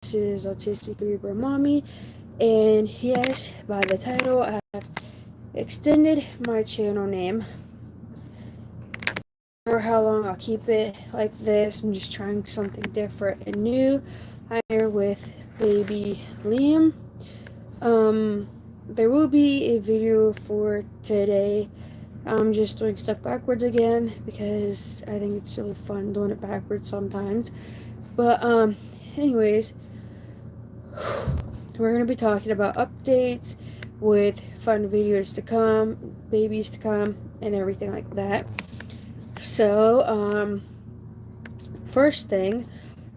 This is Autistic Reborn Mommy, and yes, by the title, I have extended my channel name. For how long I'll keep it like this, I'm just trying something different and new. I'm here with baby Liam. There will be a video for today. I'm just doing stuff backwards again because I think it's really fun doing it backwards sometimes. But, anyways, we're going to be talking about updates with fun videos to come, babies to come, and everything like that. So, first thing,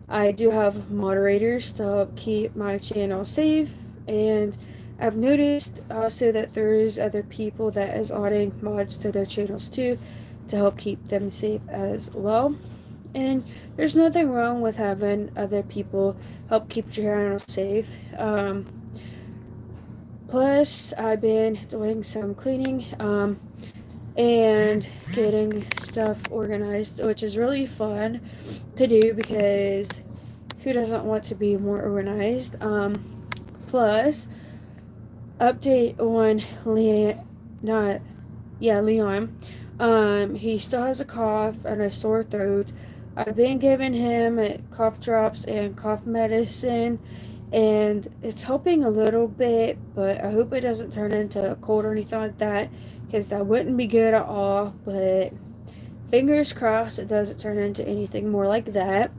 I do have moderators to help keep my channel safe, and I've noticed also that there is other people that is adding mods to their channels too to help keep them safe as well. And there's nothing wrong with having other people help keep your channel safe. Plus, I've been doing some cleaning and getting stuff organized, which is really fun to do because who doesn't want to be more organized? Plus, update on Leon. He still has a cough and a sore throat. I've been giving him cough drops and cough medicine, and it's helping a little bit, but I hope it doesn't turn into a cold or anything like that, because that wouldn't be good at all. But fingers crossed it doesn't turn into anything more like that.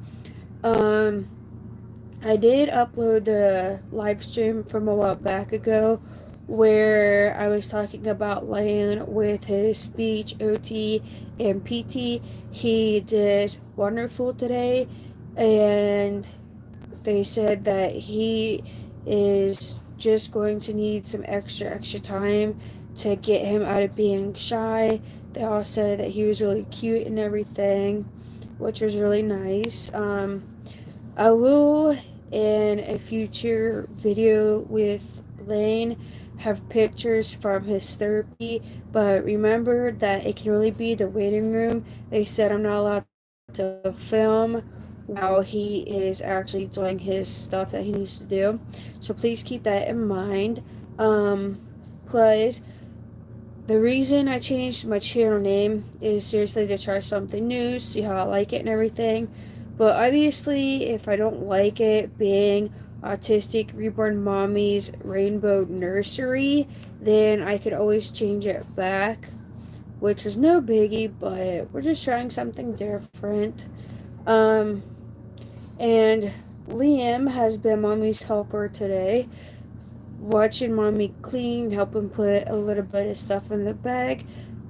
I did upload the live stream from a while back ago where I was talking about Lane with his speech, OT, and PT. He did wonderful today, and they said that he is just going to need some extra time to get him out of being shy. They all said that he was really cute and everything, which was really nice. I will, in a future video with Lane, have pictures from his therapy, but remember that it can really be the waiting room. They said I'm not allowed to film while he is actually doing his stuff that he needs to do, so please keep that in mind. Plus, the reason I changed my channel name is seriously to try something new, see how I like it and everything. But obviously, if I don't like it being Autistic Reborn Mommy's Rainbow Nursery, then I could always change it back, which is no biggie, but we're just trying something different. And Liam has been Mommy's helper today, watching Mommy clean, helping put a little bit of stuff in the bag,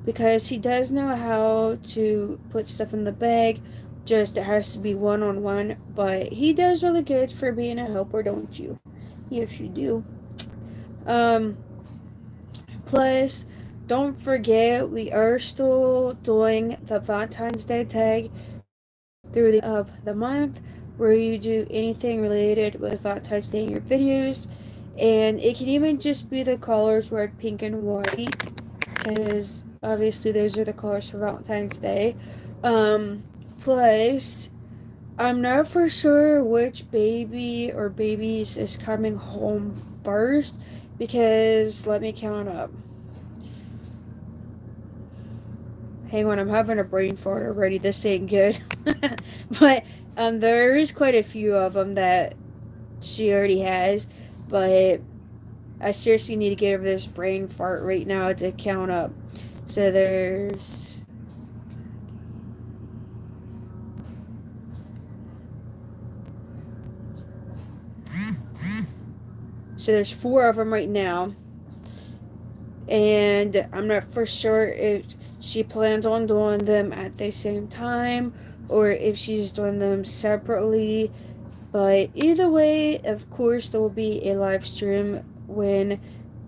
because he does know how to put stuff in the bag, just it has to be one-on-one, but he does really good for being a helper, don't you? Yes, you do. Plus, don't forget, we are still doing the Valentine's Day tag through the of the month, where you do anything related with Valentine's Day in your videos. And it can even just be the colors red, pink, and white, because obviously those are the colors for Valentine's Day. Plus, I'm not for sure which baby or babies is coming home first, because let me count up. Hang on, I'm having a brain fart already. This ain't good. But there is quite a few of them that she already has, but I seriously need to get over this brain fart right now to count up. So there's four of them right now, and I'm not for sure if she plans on doing them at the same time or if she's doing them separately. But either way, of course, there will be a live stream when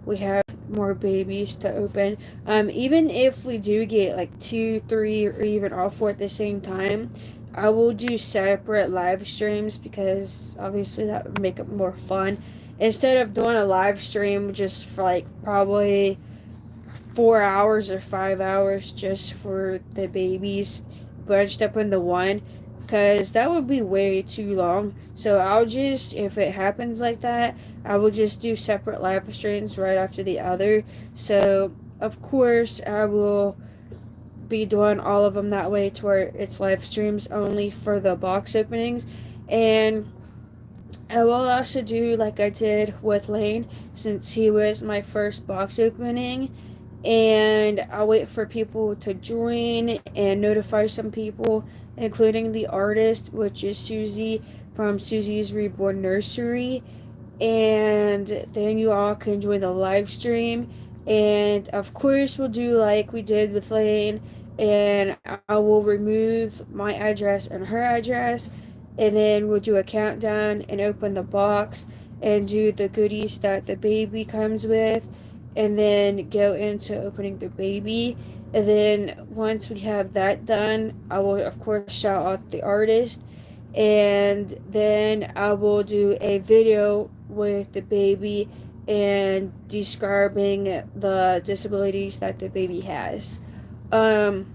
we have more babies to open. Even if we do get like 2, 3, or even all 4 at the same time, I will do separate live streams, because obviously that would make it more fun. Instead of doing a live stream just for like probably 4 hours or 5 hours just for the babies bunched up into one, because that would be way too long. So I'll just, if it happens like that, I will just do separate live streams right after the other. So of course I will be doing all of them that way to where it's live streams only for the box openings. And I will also do like I did with Lane, since he was my first box opening, and I'll wait for people to join and notify some people, including the artist, which is Susie from Susie's Reborn Nursery, and then you all can join the live stream. And of course, we'll do like we did with Lane, and I will remove my address and her address, and then we'll do a countdown and open the box and do the goodies that the baby comes with, and then go into opening the baby. And then once we have that done, I will of course shout out the artist, and then I will do a video with the baby and describing the disabilities that the baby has. Um,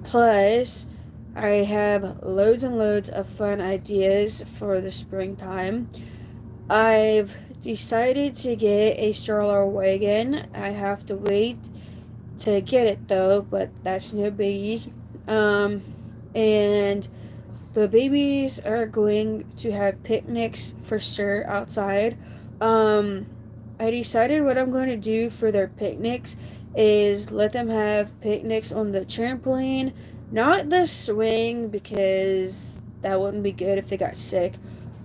Plus, I have loads and loads of fun ideas for the springtime. I've decided to get a stroller wagon. I have to wait to get it though, but that's no biggie. And the babies are going to have picnics for sure outside. Um, I decided what I'm going to do for their picnics is let them have picnics on the trampoline, not the swing, because that wouldn't be good if they got sick.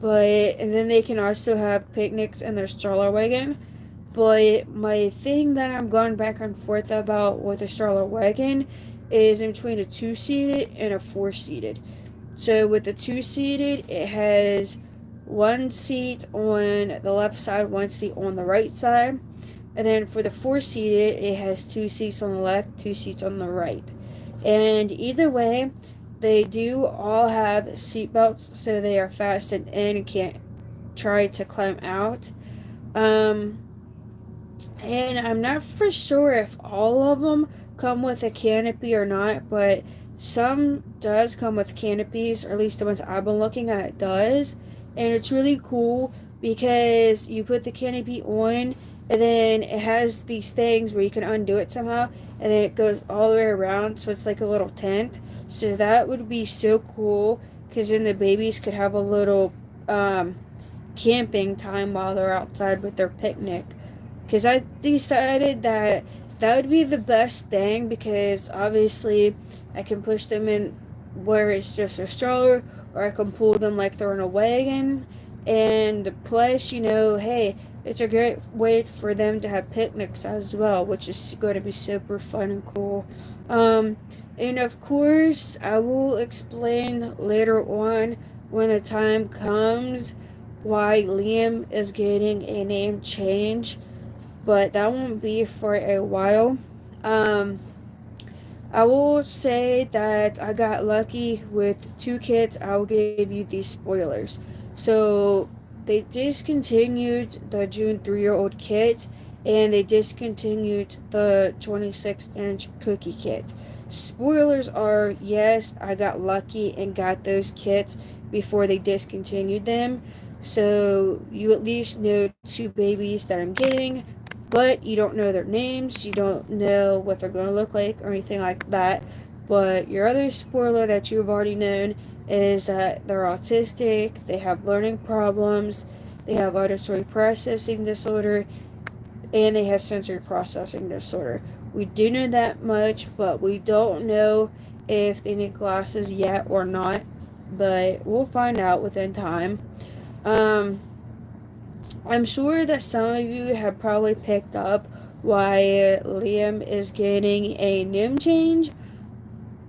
But and then they can also have picnics in their stroller wagon. But my thing that I'm going back and forth about with the stroller wagon is in between a two-seated and a four-seated. So with the two-seated, it has one seat on the left side, one seat on the right side. And then for the four-seated, it has two seats on the left, two seats on the right. And either way, they do all have seatbelts, so they are fastened in and can't try to climb out. Um, and I'm not for sure if all of them come with a canopy or not, but some does come with canopies, or at least the ones I've been looking at does. And it's really cool because you put the canopy on, and then it has these things where you can undo it somehow, and then it goes all the way around, so it's like a little tent. So that would be so cool, because then the babies could have a little camping time while they're outside with their picnic. Because I decided that that would be the best thing, because obviously I can push them in where it's just a stroller, or I can pull them like they're in a wagon. And plus, hey, it's a great way for them to have picnics as well, which is going to be super fun and cool. And of course, I will explain later on when the time comes why Liam is getting a name change, but that won't be for a while. I will say that I got lucky with two kits. I will give you these spoilers. So they discontinued the June 3-year-old kit, and they discontinued the 26-inch cookie kit. Spoilers are, yes, I got lucky and got those kits before they discontinued them. So you at least know two babies that I'm getting, but you don't know their names, you don't know what they're going to look like or anything like that. But your other spoiler that you've already known is that they're autistic, they have learning problems, they have auditory processing disorder, and they have sensory processing disorder. We do know that much, but we don't know if they need glasses yet or not, but we'll find out within time. I'm sure that some of you have probably picked up why Liam is getting a name change,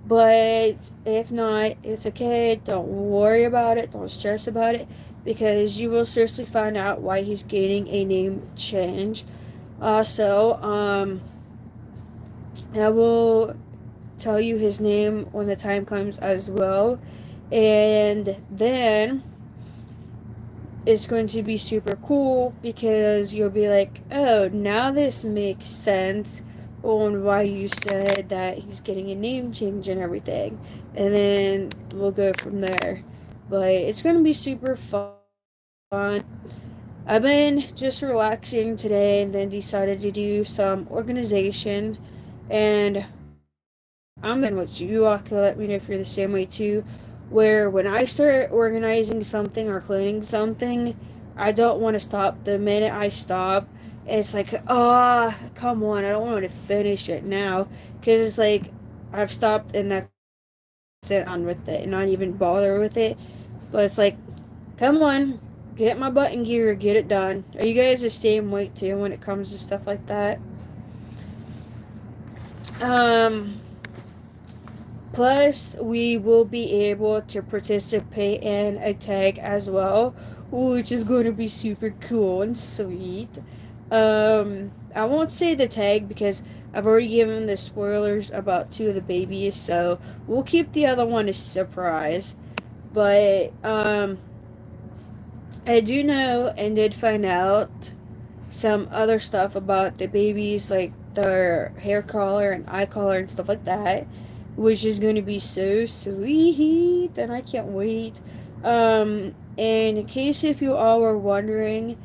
but if not, it's okay. Don't worry about it. Don't stress about it, because you will seriously find out why he's getting a name change. Also, I will tell you his name when the time comes as well. And then it's going to be super cool, because you'll be like, oh, now this makes sense on why you said that he's getting a name change and everything. And then we'll go from there. But it's going to be super fun. I've been just relaxing today and then decided to do some organization. And I'm the what you all can let me know if you're the same way too. Where when I start organizing something or cleaning something, I don't want to stop. The minute I stop, it's like, oh, come on, I don't want to finish it now. Because it's like, I've stopped and that's it, on with it, and not even bother with it. But it's like, come on, get my butt in gear, get it done. Are you guys the same way too when it comes to stuff like that? Um, Plus, we will be able to participate in a tag as well, which is going to be super cool and sweet. I won't say the tag because I've already given the spoilers about two of the babies, so we'll keep the other one a surprise. But I do know and did find out some other stuff about the babies, like their hair color and eye color and stuff like that, which is going to be so sweet, and I can't wait. And in case if you all were wondering,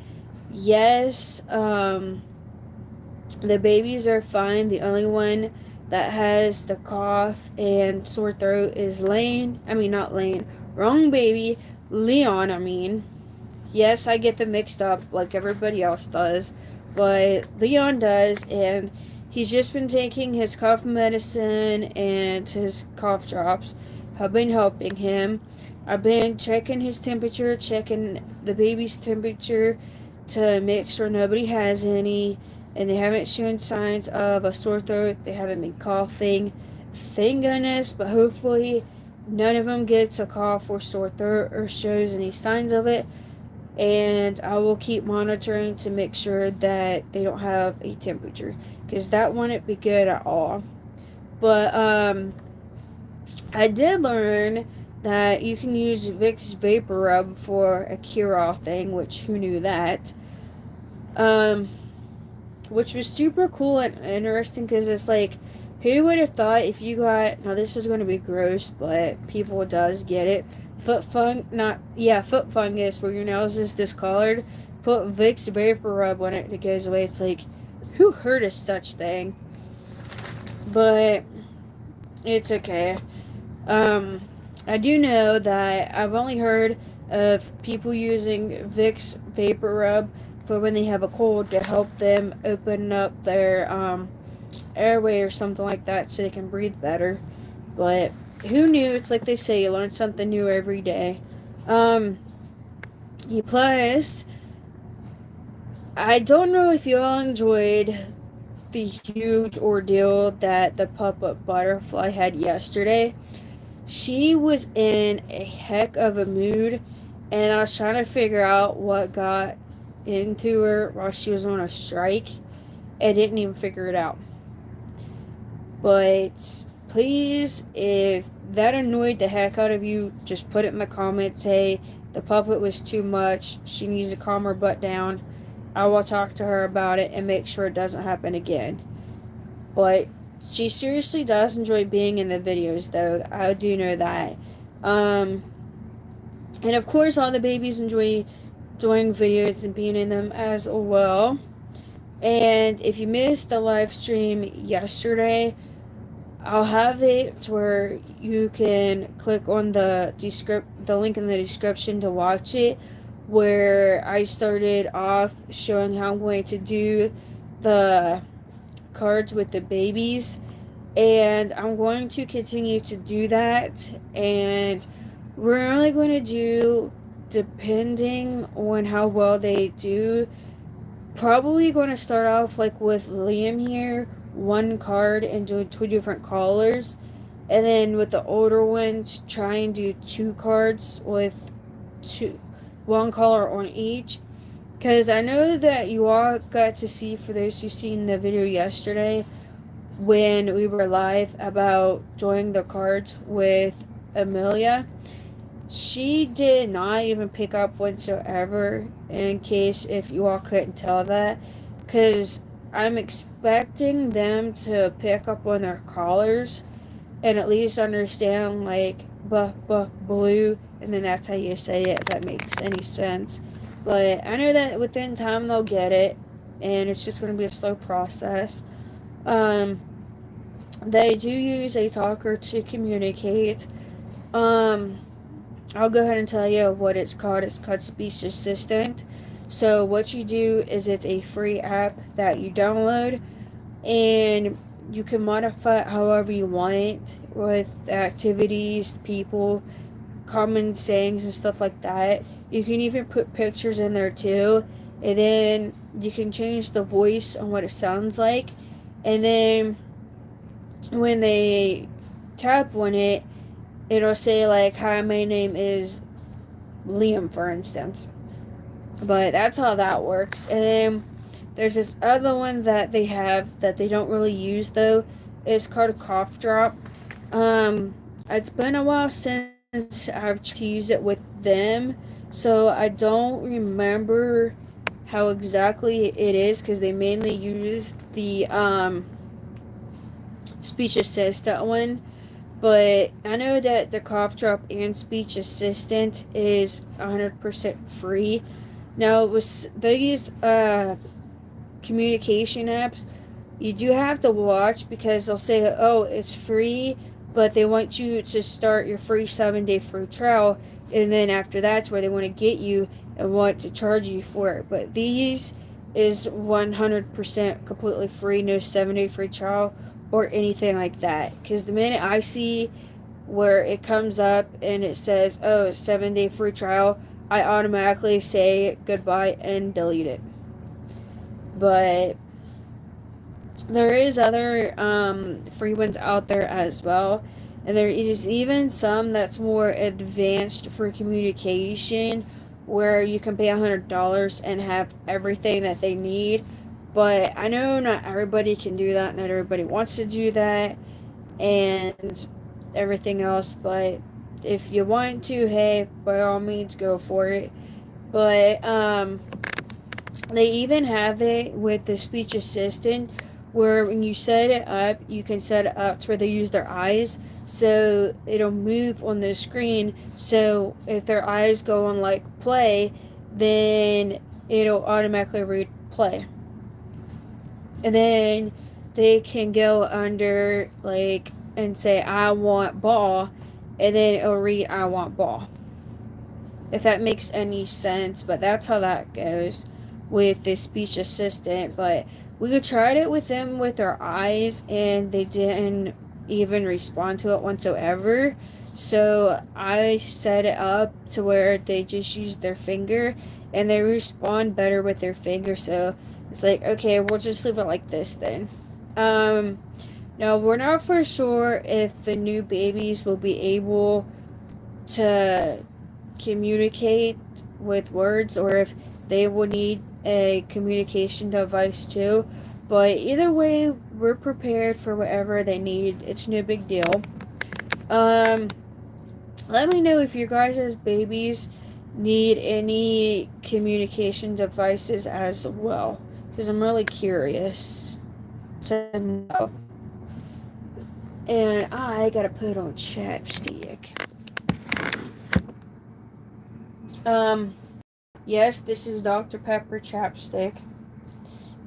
yes, the babies are fine. The only one that has the cough and sore throat is Lane. I mean, not Lane. Wrong baby. Leon, I mean. Yes, I get them mixed up like everybody else does, but Leon does, and he's just been taking his cough medicine and his cough drops have been helping him. I've been checking his temperature, checking the baby's temperature to make sure nobody has any, and they haven't shown signs of a sore throat. They haven't been coughing. Thank goodness, but hopefully none of them gets a cough or sore throat or shows any signs of it, and I will keep monitoring to make sure that they don't have a temperature, because that wouldn't be good at all. But I did learn that you can use Vicks Vapor Rub for a cure-all thing, which who knew that? Um, which was super cool and interesting, because it's like, who would have thought if you got, now this is going to be gross, but people does get it, foot fungus, where your nails is discolored, put Vicks Vapor Rub on it and it goes away. It's like, who heard of such thing? But it's okay. Um, I do know that I've only heard of people using Vicks Vapor Rub for when they have a cold to help them open up their airway or something like that so they can breathe better. But who knew? It's like they say, you learn something new every day. Um, Plus, I don't know if you all enjoyed the huge ordeal that the pup-up butterfly had yesterday. She was in a heck of a mood, and I was trying to figure out what got into her while she was on a strike. I didn't even figure it out. But please, if that annoyed the heck out of you, just put it in the comments. Hey, the puppet was too much. She needs to calm her butt down. I will talk to her about it and make sure it doesn't happen again. But she seriously does enjoy being in the videos, though. I do know that. And of course, all the babies enjoy doing videos and being in them as well. And if you missed the live stream yesterday, I'll have it where you can click on the link in the description to watch it, where I started off showing how I'm going to do the cards with the babies, and I'm going to continue to do that, and we're only going to do, depending on how well they do, probably going to start off like with Liam here, one card and do two different colors, and then with the older ones try and do two cards with one color on each, because I know that you all got to see, for those who seen the video yesterday when we were live, about doing the cards with Amelia. She did not even pick up whatsoever, in case if you all couldn't tell that, because I'm expecting them to pick up on their collars and at least understand like blue, and then that's how you say it, if that makes any sense. But I know that within time they'll get it, and it's just going to be a slow process. Um, they do use a talker to communicate. Um, I'll go ahead and tell you what it's called. It's called Speech Assistant. So what you do is it's a free app that you download, and you can modify it however you want with activities, people, common sayings, and stuff like that. You can even put pictures in there too, and then you can change the voice on what it sounds like, and then when they tap on it, it'll say like, "Hi, my name is Liam," for instance. But that's how that works. And then there's this other one that they have that they don't really use though. It's called a cough drop. Um, it's been a while since I've tried to use it with them, so I don't remember how exactly it is because they mainly use the speech assistant one. But I know that the cough drop and speech assistant is 100% free. Now, with these communication apps, you do have to watch because they'll say, oh, it's free, but they want you to start your free 7-day free trial, and then after that's where they want to get you and want to charge you for it. But these is 100% completely free, no 7-day free trial or anything like that. Because the minute I see where it comes up and it says, oh, 7-day free trial, I automatically say goodbye and delete it. But there is other free ones out there as well, and there is even some that's more advanced for communication where you can pay $100 and have everything that they need. But I know not everybody can do that, not everybody wants to do that and everything else, but if you want to, hey, by all means go for it. But they even have it with the speech assistant where when you set it up, you can set it up to where they use their eyes, so it'll move on the screen. So if their eyes go on like play, then it'll automatically read play. And then they can go under like and say I want ball, and then it'll read I want ball, if that makes any sense. But that's how that goes with the speech assistant. But we tried it with them with our eyes, and they didn't even respond to it whatsoever. So I set it up to where they just use their finger, and they respond better with their finger. So it's like, okay, we'll just leave it like this then. Now we're not for sure if the new babies will be able to communicate with words or if they will need a communication device too. But either way, we're prepared for whatever they need. It's no big deal. Let me know if your guys' babies need any communication devices as well, because I'm really curious to know. And I gotta put on chapstick. Yes, this is Dr. Pepper chapstick,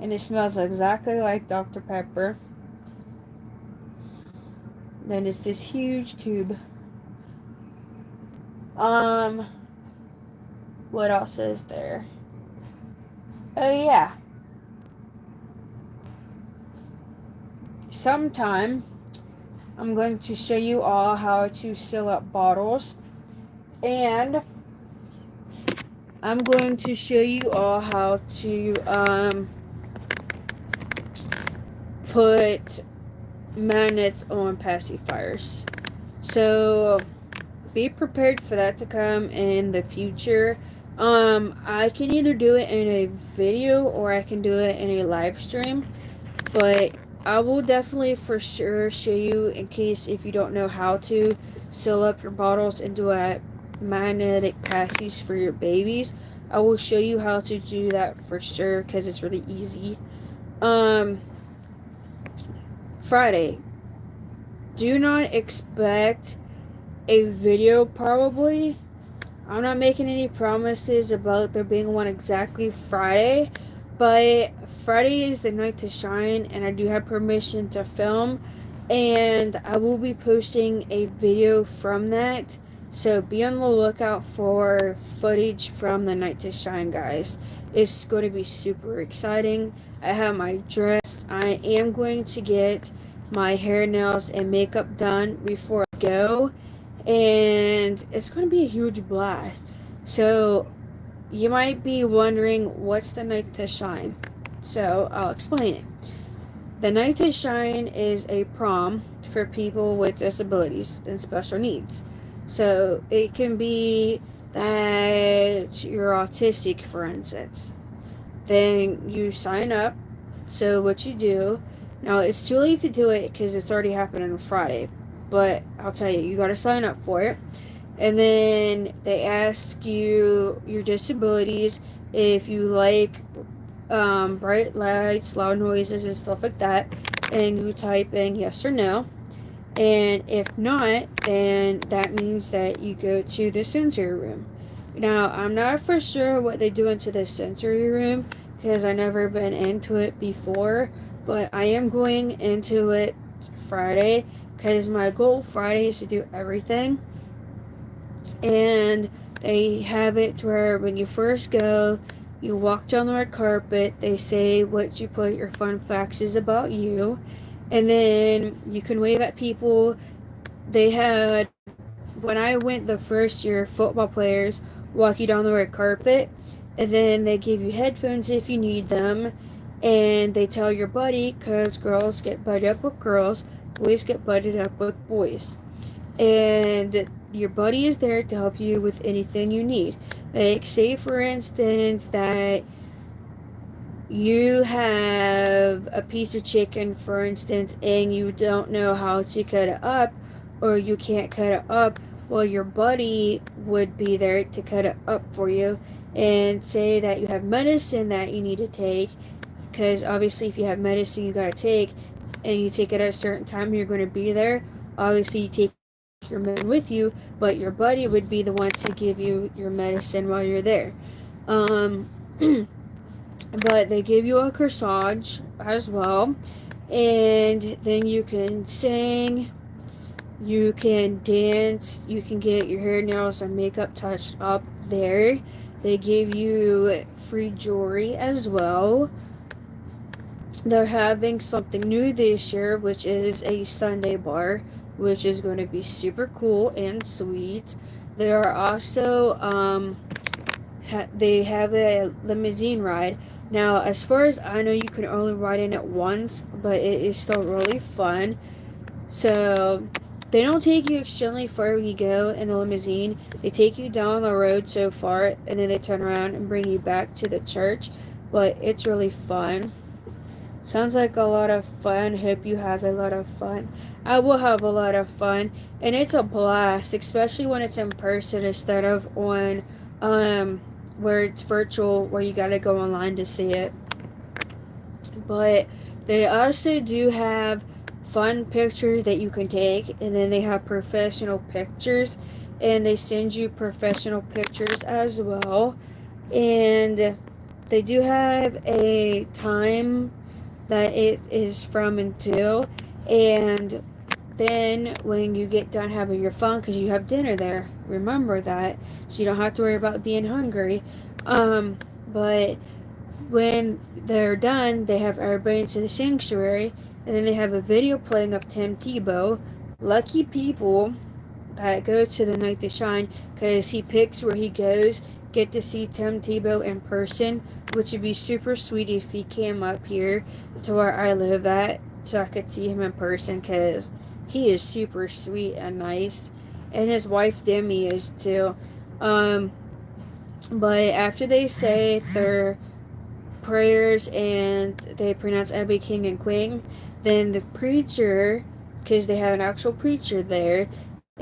and it smells exactly like Dr. Pepper. Then it's this huge tube. What else is there? Oh yeah. Sometime I'm going to show you all how to seal up bottles, and I'm going to show you all how to put magnets on pacifiers. So be prepared for that to come in the future. I can either do it in a video or I can do it in a live stream, but I will definitely for sure show you in case if you don't know how to seal up your bottles and do a magnetic passies for your babies. I will show you how to do that for sure because it's really easy. Um, Friday. Do not expect a video probably. I'm not making any promises about there being one exactly Friday, but Friday is the night to shine, and I do have permission to film, and I will be posting a video from that. So be on the lookout for footage from the night to shine, guys. It's going to be super exciting. I have my dress. I am going to get my hair, nails, and makeup done before I go, and it's going to be a huge blast. So, you might be wondering what's the night to shine. So, I'll explain it. The night to shine is a prom for people with disabilities and special needs. So, it can be that you're autistic, for instance. Then you sign up. So, what you do, now it's too late to do it because it's already happened on Friday, but I'll tell you, you got to sign up for it. And then they ask you your disabilities, if you like bright lights, loud noises, and stuff like that. And you type in yes or no. And if not, then that means that you go to the sensory room. Now, I'm not for sure what they do into the sensory room because I've never been into it before, but I am going into it Friday because my goal Friday is to do everything. And they have it to where when you first go, you walk down the red carpet, they say what you put your fun facts is about you, and then you can wave at people. They had, when I went the first year, football players walk you down the red carpet, and then they give you headphones if you need them, and they tell your buddy, because girls get buddied up with girls, boys get buddied up with boys. And your buddy is there to help you with anything you need. Like, say for instance that you have a piece of chicken, for instance, and you don't know how to cut it up, or you can't cut it up, well, your buddy would be there to cut it up for you. And say that you have medicine that you need to take, because obviously if you have medicine you gotta take, and you take it at a certain time, you're going to be there. Obviously you take your medicine with you, but your buddy would be the one to give you your medicine while you're there. But they give you a corsage as well, and then you can sing, you can dance, you can get your hair, nails, and makeup touched up there. They give you free jewelry as well. They're having something new this year, which is a Sunday bar, which is going to be super cool and sweet. They are also they have a limousine ride. Now, as far as I know, you can only ride in it once, but it is still really fun. So they don't take you extremely far when you go in the limousine. They take you down the road so far, and then they turn around and bring you back to the church. But it's really fun. Sounds like a lot of fun. Hope you have a lot of fun. I will have a lot of fun, and it's a blast, especially when it's in person instead of on where it's virtual, where you gotta go online to see it. But they also do have fun pictures that you can take, and then they have professional pictures, and they send you professional pictures as well. And they do have a time that it is from until, and then when you get done having your fun, because you have dinner there, remember that, so you don't have to worry about being hungry. But when they're done, they have everybody into the sanctuary, and then they have a video playing of Tim Tebow. Lucky people that go to the night to shine, because he picks where he goes, get to see Tim Tebow in person, which would be super sweet if he came up here to where I live at, so I could see him in person, because he is super sweet and nice, and his wife Demi is too. But after they say their prayers and they pronounce every king and queen, then the preacher, because they have an actual preacher there,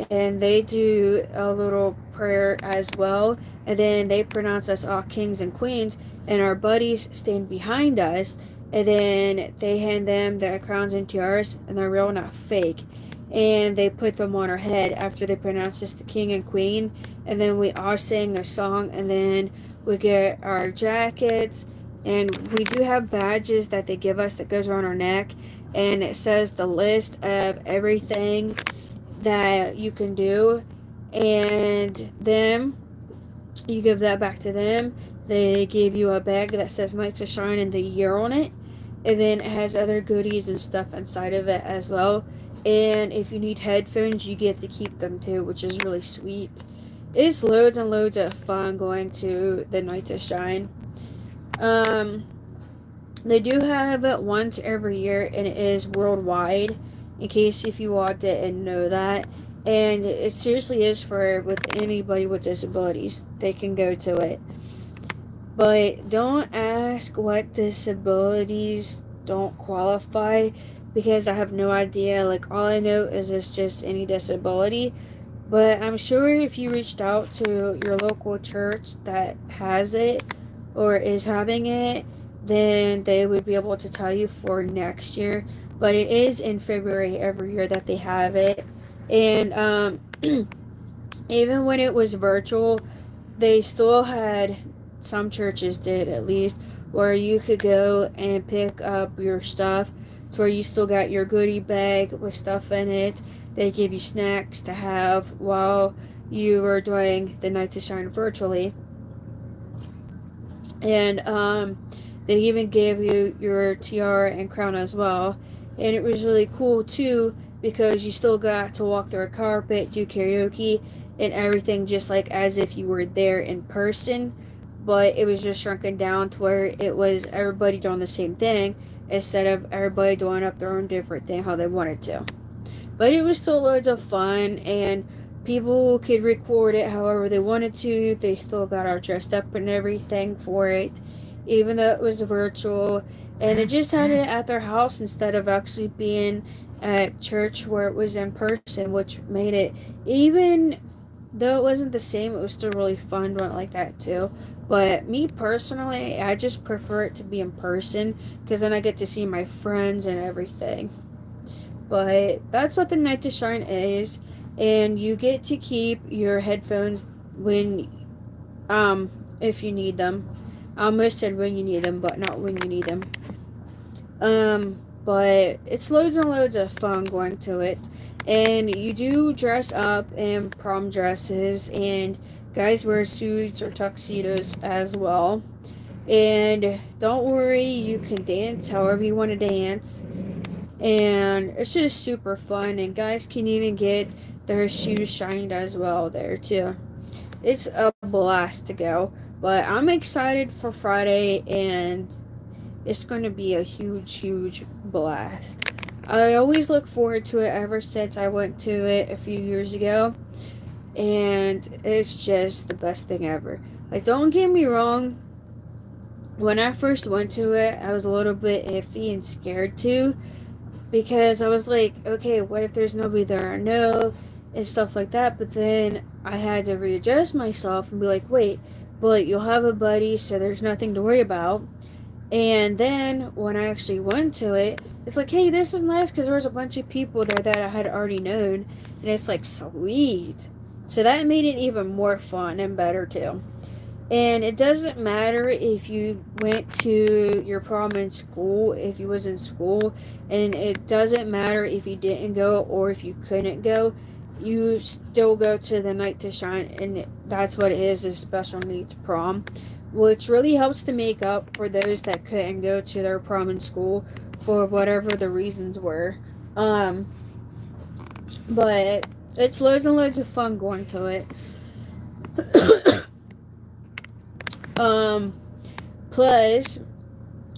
and they do a little prayer as well, and then they pronounce us all kings and queens, and our buddies stand behind us, and then they hand them the crowns and tiaras, and they're real, not fake. And they put them on our head after they pronounce us the king and queen, and then we all sing a song, and then we get our jackets, and we do have badges that they give us that goes around our neck, and it says the list of everything that you can do, and then you give that back to them. They give you a bag that says Night to Shine and the year on it, and then it has other goodies and stuff inside of it as well. And if you need headphones, you get to keep them too, which is really sweet. It's loads and loads of fun going to the Night to Shine. They do have it once every year, and it is worldwide, in case if you all didn't know that. And it seriously is for with anybody with disabilities. They can go to it. But don't ask what disabilities don't qualify, because I have no idea. Like, all I know is it's just any disability. But I'm sure if you reached out to your local church that has it or is having it, then they would be able to tell you for next year. But it is in February every year that they have it. And even when it was virtual, they still had, some churches did at least, where you could go and pick up your stuff. It's where you still got your goodie bag with stuff in it. They give you snacks to have while you were doing the Night to Shine virtually. And they even gave you your tiara and crown as well. And it was really cool too, because you still got to walk through a carpet, do karaoke, and everything just like as if you were there in person. But it was just shrunken down to where it was everybody doing the same thing, instead of everybody doing up their own different thing how they wanted to. But it was still loads of fun, and people could record it however they wanted to. They still got all dressed up and everything for it, even though it was virtual. And they just had it at their house instead of actually being at church where it was in person, which made it, even though it wasn't the same, it was still really fun doing it like that too. But me personally, I just prefer it to be in person, because then I get to see my friends and everything. But that's what the Night to Shine is, and you get to keep your headphones when, if you need them. I almost said when you need them, but not when you need them. But it's loads and loads of fun going to it. And you do dress up in prom dresses, and guys wear suits or tuxedos as well. And don't worry, you can dance however you want to dance. And it's just super fun, and guys can even get their shoes shined as well there too. It's a blast to go. But I'm excited for Friday, and it's going to be a huge blast. I always look forward to it ever since I went to it a few years ago, and it's just the best thing ever. Like, don't get me wrong, when I first went to it, I was a little bit iffy and scared too, because I was like, okay, what if there's nobody there I know, and stuff like that. But then I had to readjust myself and be like, wait, but you'll have a buddy, so there's nothing to worry about. And then when I actually went to it, it's like, hey, this is nice, because there was a bunch of people there that I had already known, and it's like, sweet. So that made it even more fun and better too. And it doesn't matter if you went to your prom in school, if you was in school, and it doesn't matter if you didn't go or if you couldn't go, you still go to the Night to Shine, and that's what it is special needs prom, which really helps to make up for those that couldn't go to their prom in school for whatever the reasons were. But it's loads and loads of fun going to it. Plus,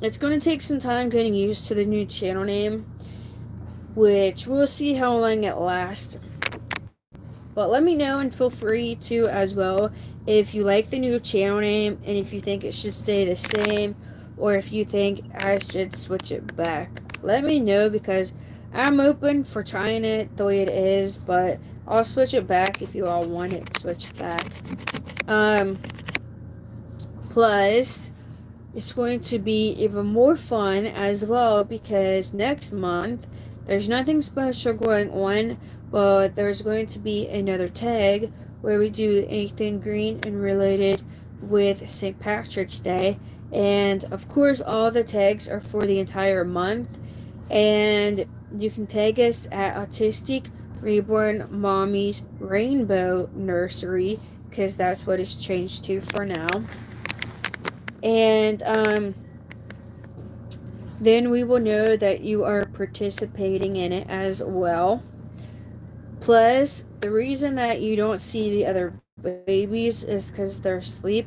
it's going to take some time getting used to the new channel name, which we'll see how long it lasts. But let me know, and feel free to as well, if you like the new channel name, and if you think it should stay the same, or if you think I should switch it back. Let me know, because I'm open for trying it the way it is, but I'll switch it back if you all want it switched back. Plus, it's going to be even more fun as well because next month there's nothing special going on, but there's going to be another tag where we do anything green and related with St. Patrick's Day. And of course, all the tags are for the entire month. And you can tag us at Autistic Reborn Mommy's Rainbow Nursery because that's what it's changed to for now. And then we will know that you are participating in it as well. Plus, the reason that you don't see the other babies is because they're asleep.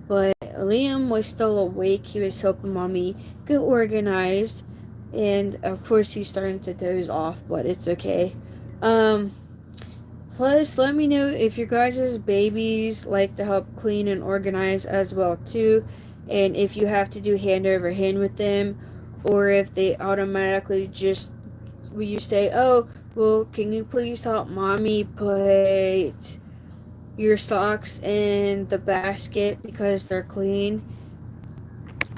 But Liam was still awake. He was helping mommy get organized. And of course, he's starting to doze off, but it's okay. Um, Plus, let me know if your guys' babies like to help clean and organize as well too, and if you have to do hand over hand with them, or if they automatically just will you say, "Oh, well, can you please help mommy put your socks in the basket because they're clean?"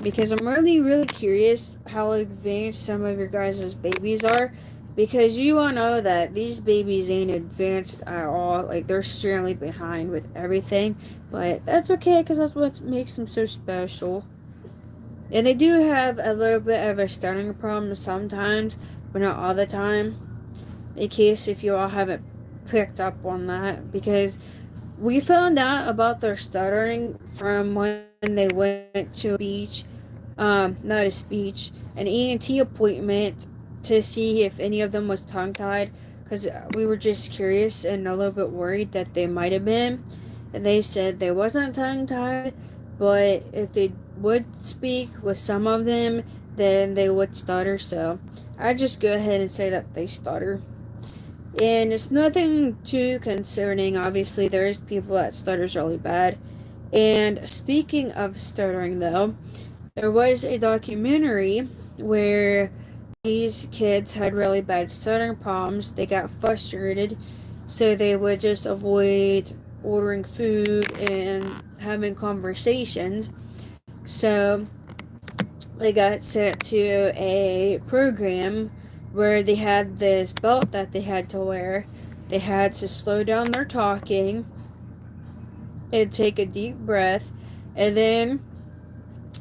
Because I'm really curious how advanced some of your guys' babies are. Because you all know that these babies ain't advanced at all. Like, they're extremely behind with everything. But that's okay, because that's what makes them so special. And they do have a little bit of a stuttering problem sometimes, but not all the time. In case if you all haven't picked up on that. Because we found out about their stuttering from when they went to a speech, not a speech, an ENT appointment to see if any of them was tongue tied because we were just curious and a little bit worried that they might have been. And they said they wasn't tongue tied, but if they would speak with some of them, then they would stutter. So I just go ahead and say that they stutter. And it's nothing too concerning. Obviously, there is people that stutters really bad. And speaking of stuttering, though, there was a documentary where these kids had really bad stuttering problems. They got frustrated, so they would just avoid ordering food and having conversations. So they got sent to a program where they had this belt that they had to wear. They had to slow down their talking and take a deep breath, and then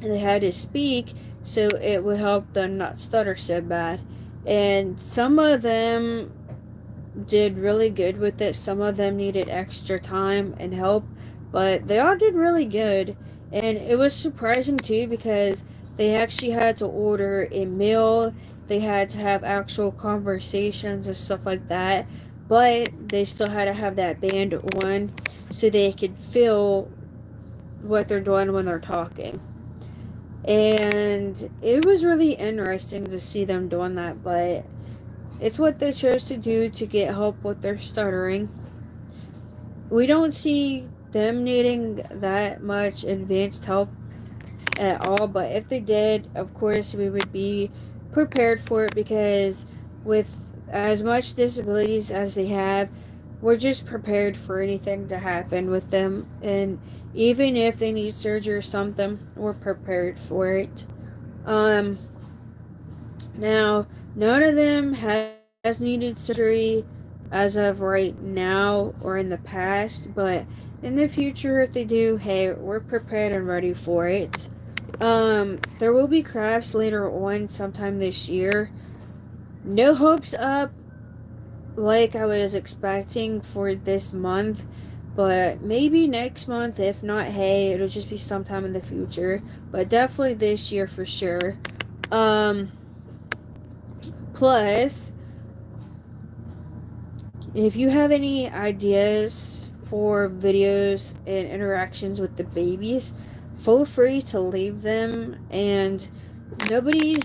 they had to speak so it would help them not stutter so bad. And some of them did really good with it. Some of them needed extra time and help, but they all did really good. And it was surprising too because they actually had to order a meal. They had to have actual conversations and stuff like that. But they still had to have that band on so they could feel what they're doing when they're talking. And it was really interesting to see them doing that, but it's what they chose to do to get help with their stuttering. We don't see them needing that much advanced help at all, but if they did, of course, we would be prepared for it because with as much disabilities as they have, we're just prepared for anything to happen with them. And even if they need surgery or something, we're prepared for it. Um, Now, none of them has needed surgery as of right now or in the past, but in the future, if they do, hey, we're prepared and ready for it. There will be crafts later on sometime this year. No hopes up like I was expecting for this month, but maybe next month. If not, hey, it'll just be sometime in the future, but definitely this year for sure. Plus, if you have any ideas for videos and interactions with the babies, feel free to leave them. And nobody's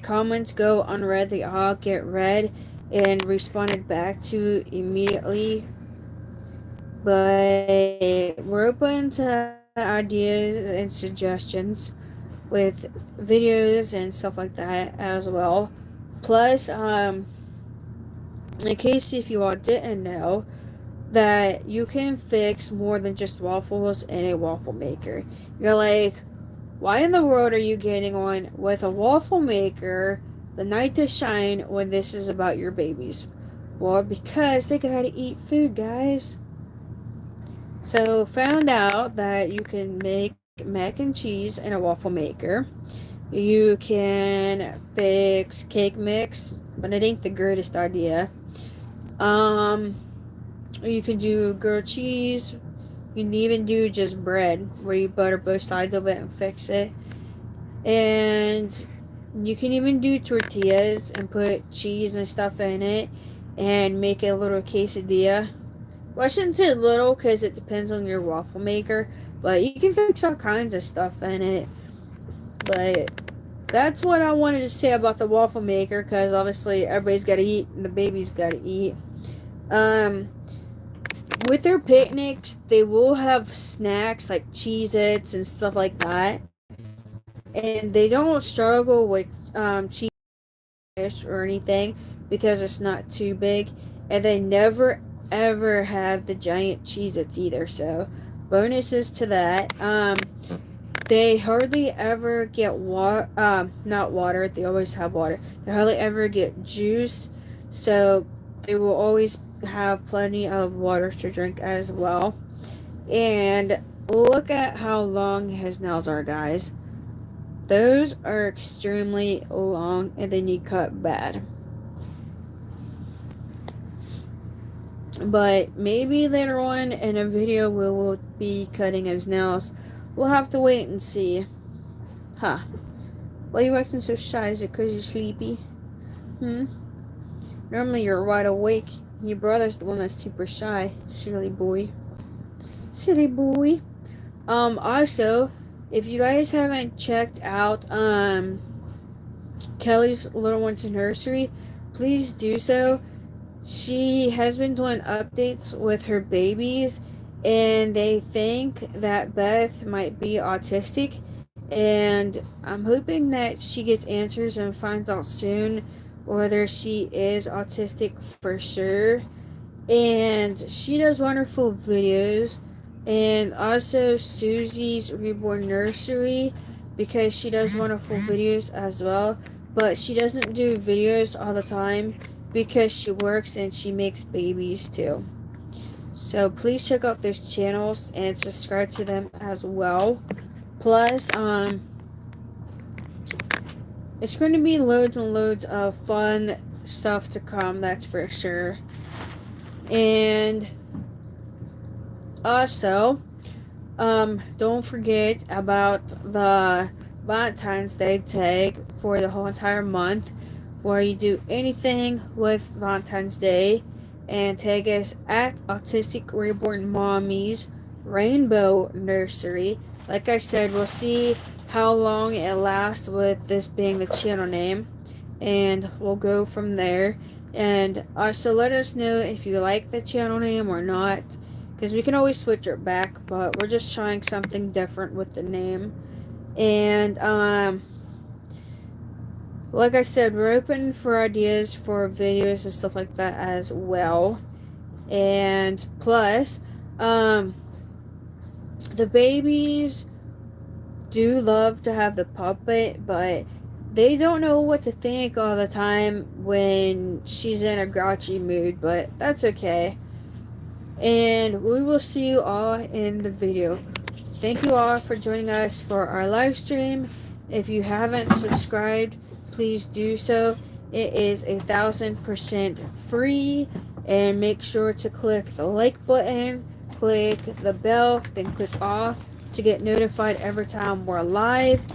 comments go unread. They all get read and responded back to immediately. But we're open to ideas and suggestions with videos and stuff like that as well. Plus, in case if you all didn't know, that you can fix more than just waffles in a waffle maker. You're like, Why in the world are you getting on with a waffle maker the night to shine when this is about your babies? Well, because they gotta eat food, guys. So, found out that you can make mac and cheese in a waffle maker. You can fix cake mix, but it ain't the greatest idea. Um, you can do grilled cheese. You can even do just bread, where you butter both sides of it and fix it. And you can even do tortillas and put cheese and stuff in it and make a little quesadilla. Well, I shouldn't say little because it depends on your waffle maker, but you can fix all kinds of stuff in it. But that's what I wanted to say about the waffle maker, because obviously everybody's got to eat and the baby's got to eat. Um, with their picnics, they will have snacks like Cheez-Its and stuff like that. And they don't struggle with cheese or anything because it's not too big. And they never ever have the giant Cheez-Its either. So bonuses to that. They hardly ever get not water. They always have water. They hardly ever get juice. So they will always have plenty of water to drink as well. And look at how long his nails are, guys. Those are extremely long and they need cut bad. But maybe later on in a video we will be cutting his nails. We'll have to wait and see. Huh. Why are you acting so shy? Is it because you're sleepy? Normally you're wide awake. Your brother's the one that's super shy. Silly boy. Silly boy. Also, if you guys haven't checked out Kelly's Little One's Nursery, please do so. She has been doing updates with her babies, and they think that Beth might be autistic, and I'm hoping that she gets answers and finds out soon whether she is autistic for sure. And she does wonderful videos. And also Susie's Reborn Nursery, because she does wonderful videos as well. But she doesn't do videos all the time because she works and she makes babies too. So please check out those channels and subscribe to them as well. Plus, it's going to be loads and loads of fun stuff to come, that's for sure. And also, don't forget about the Valentine's Day tag for the whole entire month, where you do anything with Valentine's Day, and tag us at Autistic Reborn Mommy's Rainbow Nursery. Like I said, we'll see how long it lasts with this being the channel name, and we'll go from there. And also let us know if you like the channel name or not, because we can always switch it back, but we're just trying something different with the name. And like I said, we're open for ideas for videos and stuff like that as well. And plus, the babies do love to have the puppet, but they don't know what to think all the time when she's in a grouchy mood, but that's okay. And we will see you all in the video. Thank you all for joining us for our live stream. If you haven't subscribed, please do so. It is 1000% free. And make sure to click the like button, click the bell, then click all to get notified every time we're live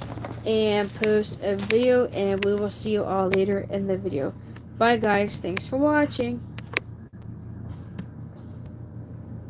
and post a video. And we will see you all later in the video. Bye guys, thanks for watching.